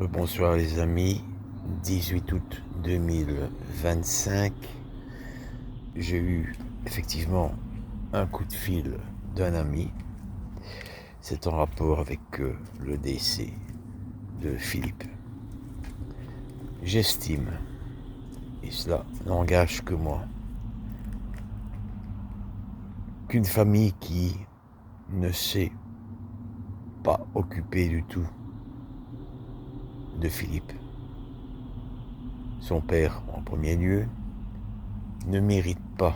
Bonsoir les amis, 18 août 2025, j'ai eu effectivement un coup de fil d'un ami, c'est en rapport avec le décès de Philippe. J'estime, et cela n'engage que moi, qu'une famille qui ne s'est pas occupée du tout de Philippe, son père en premier lieu, ne mérite pas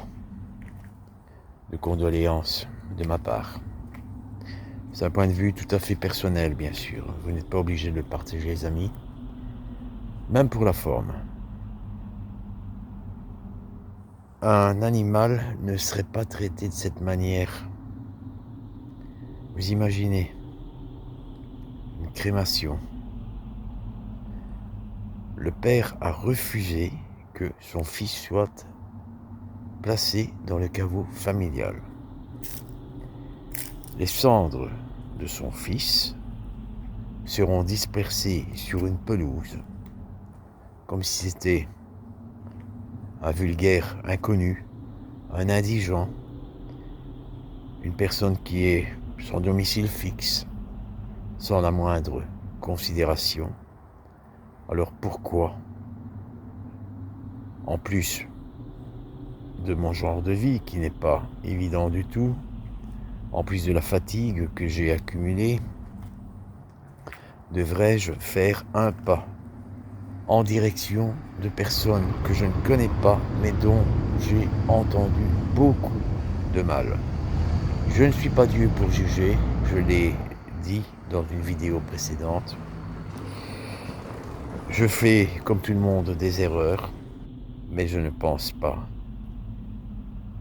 de condoléances de ma part. C'est un point de vue tout à fait personnel, bien sûr. Vous n'êtes pas obligé de le partager, les amis. Même pour la forme. Un animal ne serait pas traité de cette manière. Vous imaginez une crémation. Le père a refusé que son fils soit placé dans le caveau familial. Les cendres de son fils seront dispersées sur une pelouse, comme si c'était un vulgaire inconnu, un indigent, une personne qui est sans domicile fixe, sans la moindre considération. Alors pourquoi, en plus de mon genre de vie qui n'est pas évident du tout, en plus de la fatigue que j'ai accumulée, devrais-je faire un pas en direction de personnes que je ne connais pas, mais dont j'ai entendu beaucoup de mal? Je ne suis pas Dieu pour juger, je l'ai dit dans une vidéo précédente. Je fais, comme tout le monde, des erreurs, mais je ne pense pas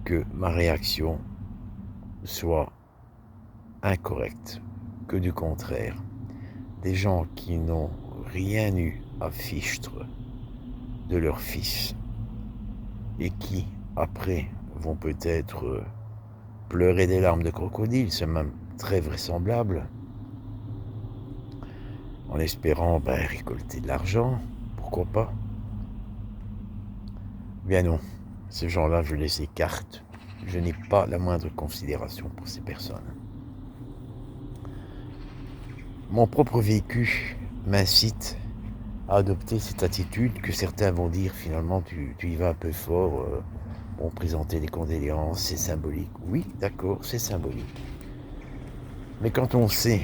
que ma réaction soit incorrecte, que du contraire. Des gens qui n'ont rien eu à fichtre de leur fils et qui, après, vont peut-être pleurer des larmes de crocodile, c'est même très vraisemblable, en espérant récolter de l'argent, pourquoi pas. Bien non, ces gens-là, je les écarte. Je n'ai pas la moindre considération pour ces personnes. Mon propre vécu m'incite à adopter cette attitude que certains vont dire finalement tu y vas un peu fort, bon, présenter des condoléances, c'est symbolique. Oui, d'accord, c'est symbolique. Mais quand on sait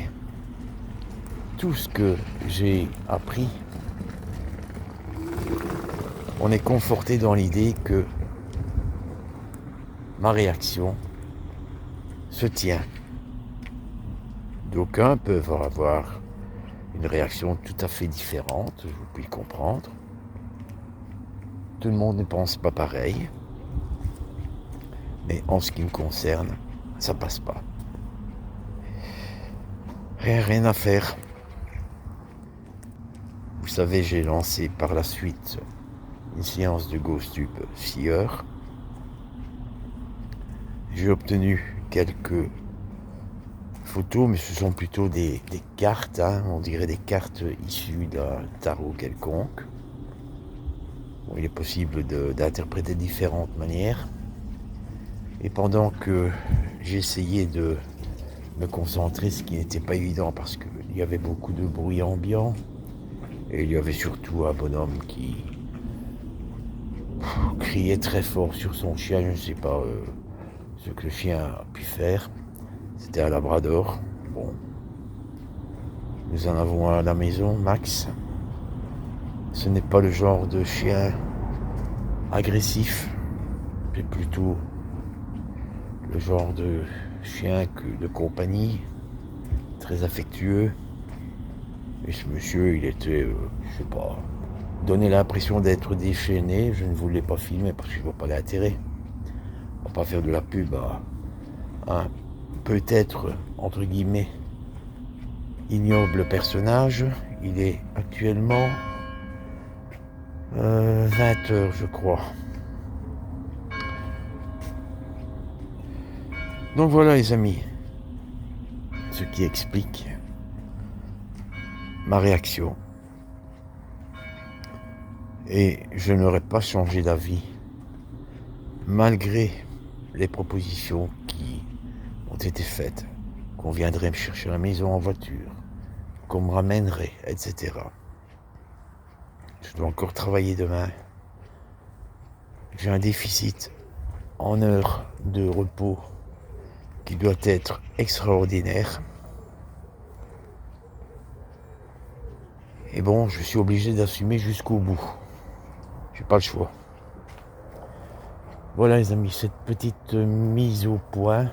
tout ce que j'ai appris, on est conforté dans l'idée que ma réaction se tient. D'aucuns peuvent avoir une réaction tout à fait différente, vous pouvez le comprendre. Tout le monde ne pense pas pareil. Mais en ce qui me concerne, ça passe pas. Rien à faire. Vous savez, j'ai lancé par la suite une séance de GhostTube 6 heures. J'ai obtenu quelques photos, mais ce sont plutôt des cartes, on dirait des cartes issues d'un tarot quelconque. Bon, il est possible d'interpréter de différentes manières. Et pendant que j'essayais de me concentrer, ce qui n'était pas évident parce qu'il y avait beaucoup de bruit ambiant, et il y avait surtout un bonhomme qui criait très fort sur son chien, je ne sais pas ce que le chien a pu faire. C'était un labrador. Bon, nous en avons un à la maison, Max. Ce n'est pas le genre de chien agressif, c'est plutôt le genre de chien de compagnie, très affectueux. Et ce monsieur, il était, je sais pas, donnait l'impression d'être déchaîné. Je ne voulais pas filmer parce que je vois pas l'intérêt. On va pas faire de la pub à un peut-être, entre guillemets, ignoble personnage. Il est actuellement 20 heures, je crois. Donc voilà les amis, ce qui explique ma réaction Et je n'aurais pas changé d'avis, malgré les propositions qui ont été faites, qu'on viendrait me chercher à la maison en voiture, qu'on me ramènerait, etc. Je dois encore travailler demain. J'ai un déficit en heures de repos qui doit être extraordinaire. Et bon, je suis obligé d'assumer jusqu'au bout. J'ai pas le choix. Voilà les amis, cette petite mise au point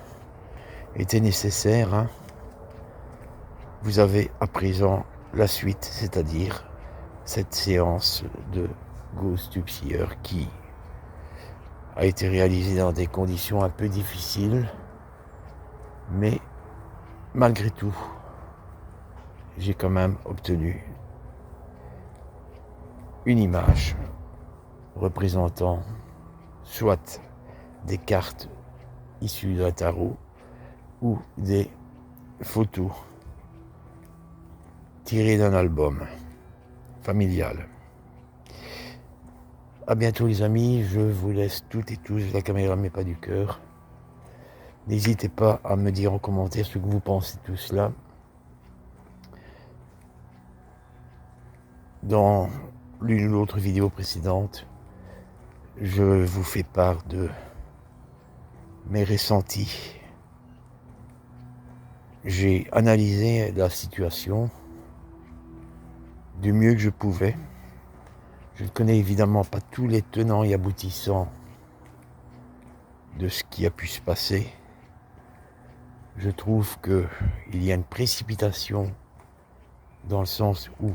était nécessaire. Hein. Vous avez à présent la suite, c'est-à-dire cette séance de Ghost Tube Seer qui a été réalisée dans des conditions un peu difficiles, mais malgré tout, j'ai quand même obtenu une image représentant soit des cartes issues d'un tarot ou des photos tirées d'un album familial. À bientôt les amis, je vous laisse toutes et tous, la caméra ne met pas du cœur. N'hésitez pas à me dire en commentaire ce que vous pensez de tout cela. Dans l'une ou l'autre vidéo précédente, je vous fais part de mes ressentis. J'ai analysé la situation du mieux que je pouvais. Je ne connais évidemment pas tous les tenants et aboutissants de ce qui a pu se passer. Je trouve qu'il y a une précipitation dans le sens où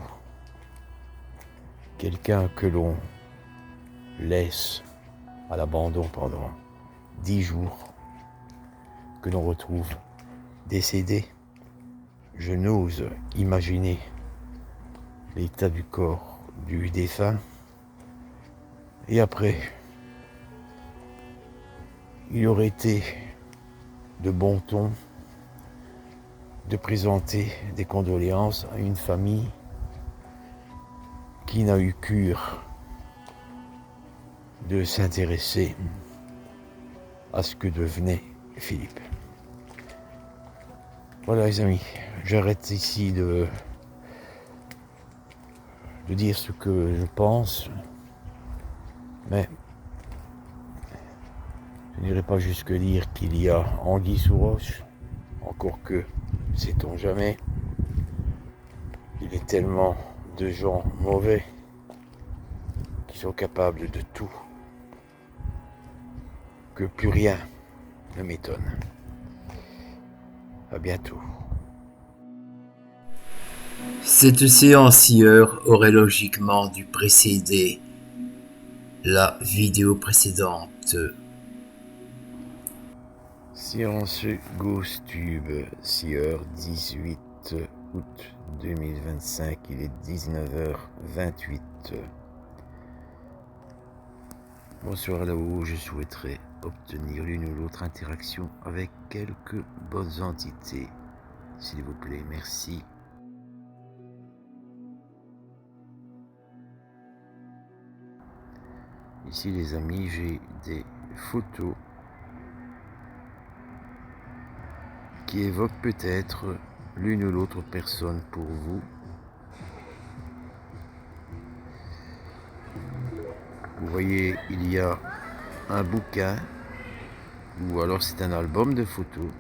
quelqu'un que l'on laisse à l'abandon pendant 10 jours, que l'on retrouve décédé, je n'ose imaginer l'état du corps du défunt. Et après, il aurait été de bon ton de présenter des condoléances à une famille qui n'a eu cure de s'intéresser à ce que devenait Philippe. Voilà les amis, j'arrête ici de dire ce que je pense, mais je n'irai pas jusque dire qu'il y a anguille sous roche, encore que, sait-on jamais, il y a tellement de gens mauvais qui sont capables de tout que plus rien ne m'étonne. À bientôt. Cette séance hier aurait logiquement dû précéder la vidéo précédente. Séance Ghost Tube Seer, 18 août 2025, il est 19h28. Bonsoir là-haut, je souhaiterais obtenir l'une ou l'autre interaction avec quelques bonnes entités. S'il vous plaît, merci. Ici les amis, j'ai des photos qui évoquent peut-être l'une ou l'autre personne pour vous. Vous voyez, il y a un bouquin, ou alors c'est un album de photos,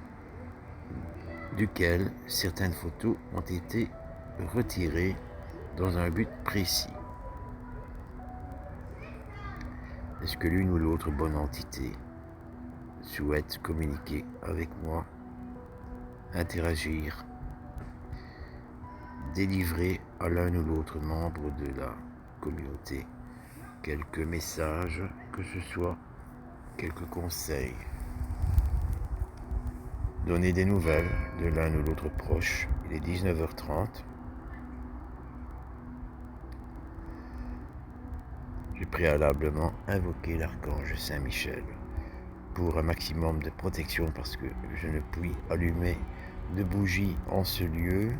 duquel certaines photos ont été retirées dans un but précis. Est-ce que l'une ou l'autre bonne entité souhaite communiquer avec moi, interagir, délivrer à l'un ou l'autre membre de la communauté quelques messages, que ce soit quelques conseils, donner des nouvelles de l'un ou l'autre proche. Il est 19h30. J'ai préalablement invoqué l'archange Saint-Michel pour un maximum de protection parce que je ne puis allumer de bougies en ce lieu.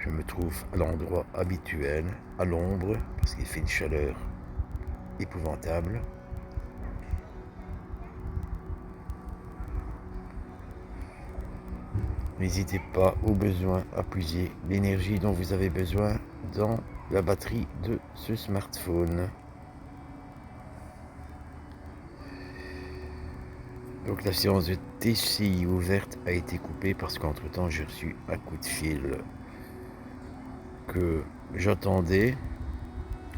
Je me trouve à l'endroit habituel, à l'ombre, parce qu'il fait une chaleur épouvantable. N'hésitez pas au besoin à puiser l'énergie dont vous avez besoin dans la batterie de ce smartphone. Donc la séance de TCI ouverte a été coupée parce qu'entre temps j'ai reçu un coup de fil que j'attendais.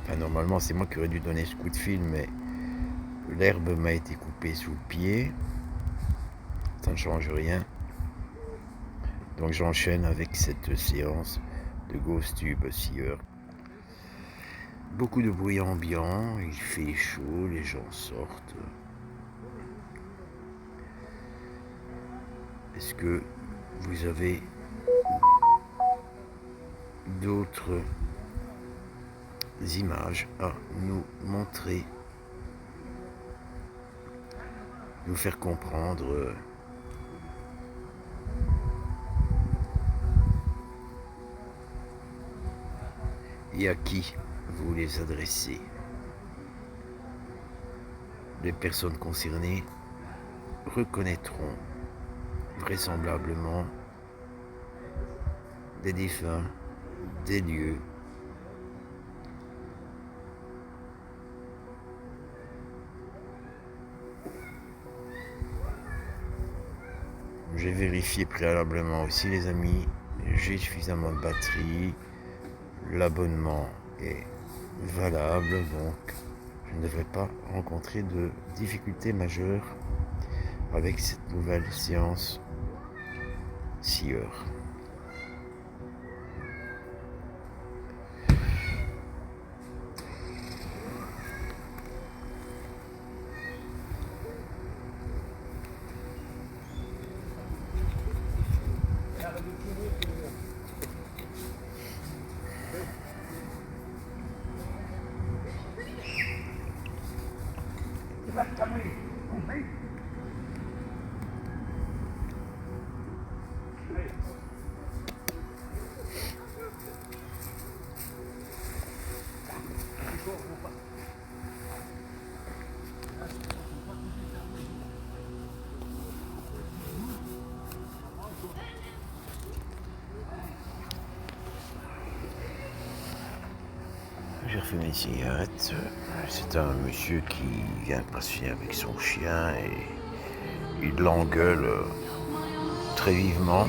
Enfin normalement c'est moi qui aurais dû donner ce coup de fil, mais l'herbe m'a été coupée sous le pied. Ça ne change rien. Donc j'enchaîne avec cette séance de Ghost Tube Seer. Beaucoup de bruit ambiant, il fait chaud, les gens sortent. Est-ce que vous avez d'autres images à nous montrer, nous faire comprendre et à qui vous les adressez? Les personnes concernées reconnaîtront vraisemblablement des défunts, des lieux, j'ai vérifié préalablement aussi les amis, j'ai suffisamment de batterie, l'abonnement est valable, donc je ne devrais pas rencontrer de difficultés majeures avec cette nouvelle séance Seer. J'ai refait mes cigarettes. C'est un monsieur qui vient de passer avec son chien et il l'engueule très vivement.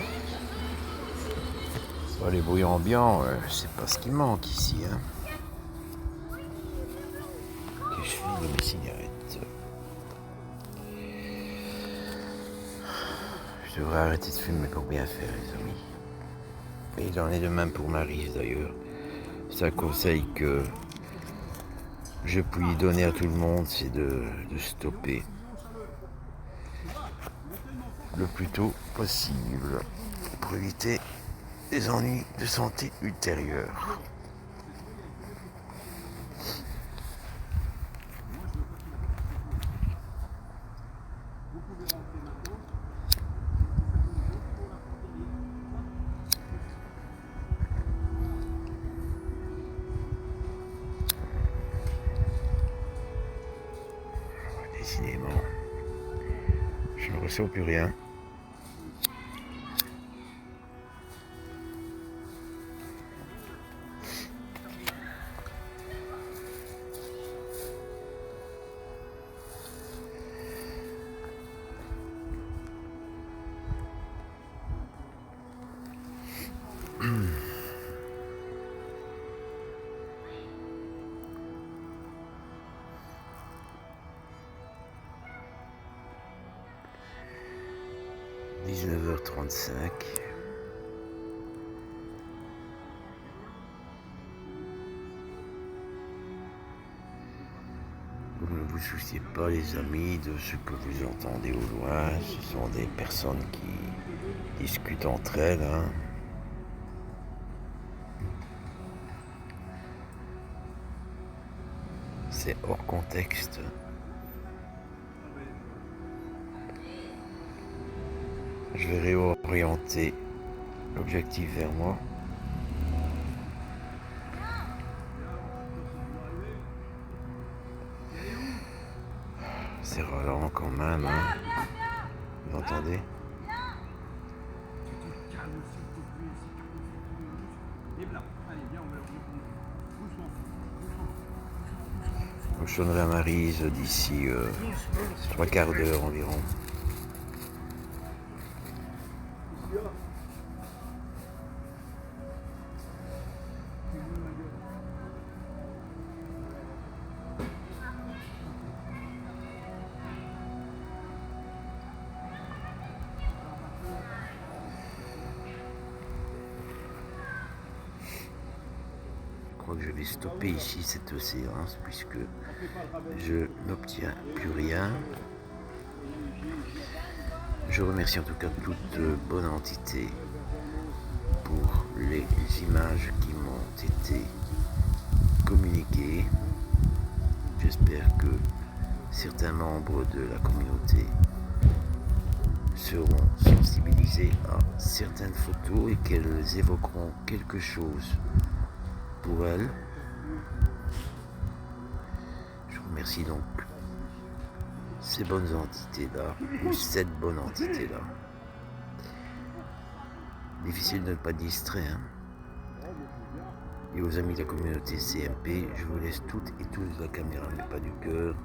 Bon, les bruits ambiants, c'est pas ce qui manque ici. Hein. Et je fume mes cigarettes. Je devrais arrêter de fumer pour bien faire, les amis. Et il en est de même pour Maryse d'ailleurs. C'est un conseil que je puis donner à tout le monde, c'est de stopper le plus tôt possible pour éviter des ennuis de santé ultérieurs. Décidément, je ne ressens plus rien. « 19h35 ». Vous ne vous souciez pas, les amis, de ce que vous entendez au loin. Ce sont des personnes qui discutent entre elles. Hein. C'est hors contexte. Je vais réorienter l'objectif vers moi. quand même, hein. Vous entendez? Cochonnerie à Maryse d'ici 3/4 d'heure environ. Je crois que je vais stopper ici cette séance puisque je n'obtiens plus rien. Je remercie en tout cas toute bonne entité pour les images qui m'ont été communiquées. J'espère que certains membres de la communauté seront sensibilisés à certaines photos et qu'elles évoqueront quelque chose pour elles. Je remercie donc ces bonnes entités-là, ou cette bonne entité-là. Difficile de ne pas distraire. Hein. Et aux amis de la communauté CMP, je vous laisse toutes et tous la caméra, mais pas du cœur.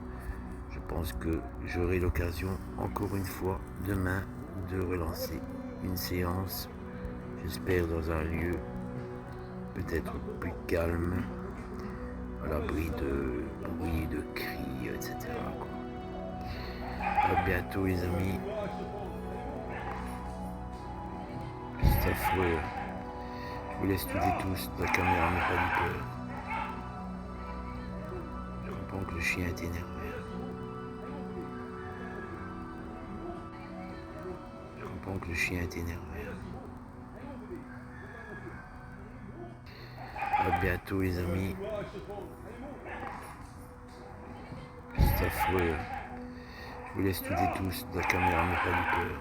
Je pense que j'aurai l'occasion, encore une fois, demain, de relancer une séance. J'espère dans un lieu peut-être plus calme, à l'abri de bruit, de cris, etc. À bientôt les amis. C'est affreux. Je vous laisse toutes et tous la caméra, mais pas du cœur. Je comprends que le chien est énervé. Je comprends que le chien est énervé. À bientôt les amis. C'est affreux. Je vous laisse toutes et tous la caméra, mais pas du cœur.